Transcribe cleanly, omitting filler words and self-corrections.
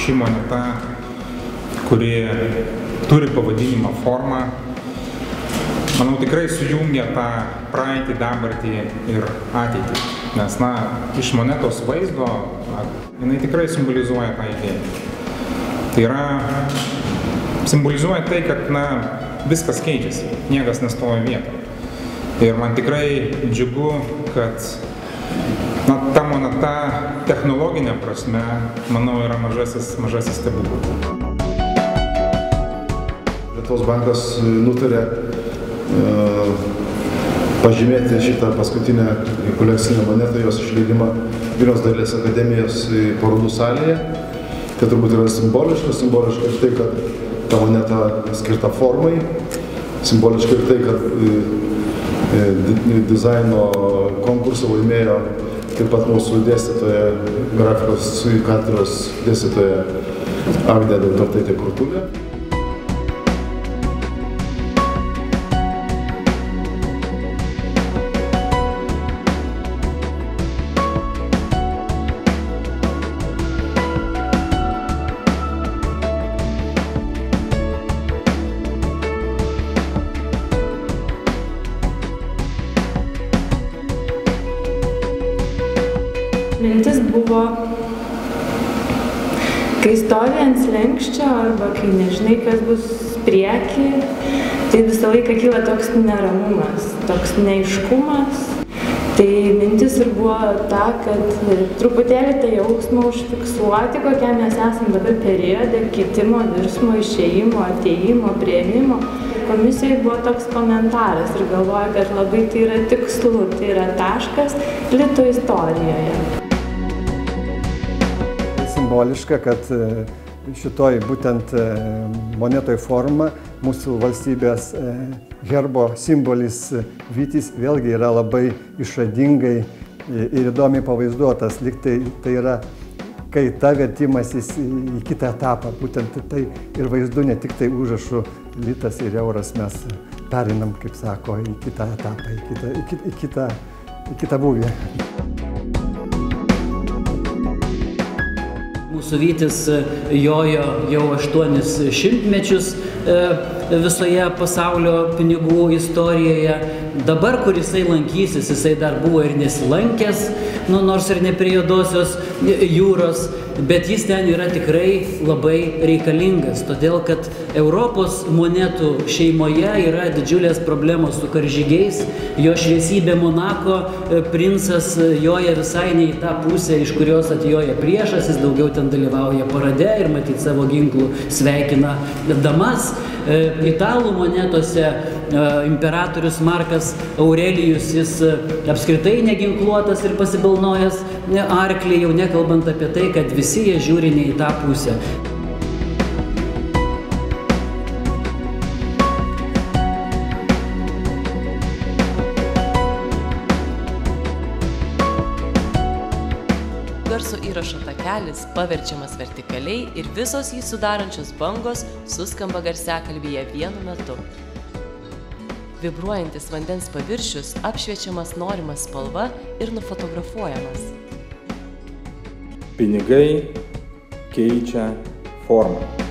ši moneta, kuri turi pavadinimą formą, manau, tikrai sujungia tą praeitį, dabartį ir ateitį. Nes, iš monetos vaizdo, jinai tikrai simbolizuoja tą idėją. Tai yra, simbolizuoja tai, kad, viskas keičiasi, niekas nestoja vietoje. Ir man tikrai džiugu, kad ta moneta technologinė prasme, manau, yra mažasis stebuklas. Lietuvos bankas nutarė pažymėti šitą paskutinę kolekcinę monetą, jos išleidimą Vilniaus dailės akademijos parodų salėje. Tai turbūt yra simboliška ir tai, kad ta moneta skirta formai, simboliška ir tai, kad dizaino konkursą laimėjo taip pat mūsų dėstytoja, grafikos katedros dėstytoja Agnė Dautartaitė Krutulė. Mintis buvo, kai stovi ant slenksčio arba kai nežinai, kas bus prieky, tai visą laiką kyla toks neramumas, toks neaiškumas. Tai mintis ir buvo ta, kad truputėlį tą jausmą užfiksuoti, kokie mes esame dabar periode, kitimo, virsmo, išėjimo, atėjimo, priėmimo. Komisijai buvo toks komentaras ir galvoja, kad labai tai yra tikslu, tai yra taškas Lito istorijoje. Simboliška, kad šitoj būtent monetoj forma mūsų valstybės herbo simbolis vytis vėlgi yra labai išradingai ir įdomiai pavaizduotas. Lyg tai yra kaita, vertimasis į kitą etapą. Būtent tai ir vaizdu, ne tik tai užrašų litas ir euras mes perinam, kaip sako, į kitą etapą, į kitą būvį. Mūsų vytis jojo jau 8 šimtmečius visoje pasaulio pinigų istorijoje. Dabar, kur jisai lankysis, jisai dar buvo ir nesilankęs, nors ir ne prie Juodosios jūros, bet jis ten yra tikrai labai reikalingas, todėl kad Europos monetų šeimoje yra didžiulės problemos su karžygiais. Jo šviesybė Monako princas joja visai ne į tą pusę, iš kurios atjoja priešas, jis daugiau ten dalyvauja parade ir matyt savo ginklų sveikina damas. Italų monetose imperatorius Markas Aurelijus, jis apskritai neginkluotas ir pasibalnojęs arklį, jau nekalbant apie tai, kad visi jie žiūri ne į tą pusę. Garso įrašo takelis paverčiamas vertikaliai ir visos jį sudarančios bangos suskamba garsiakalbyje vienu metu. Vibruojantis vandens paviršius apšviečiamas norima spalva ir nufotografuojamas. Pinigai keičia formą.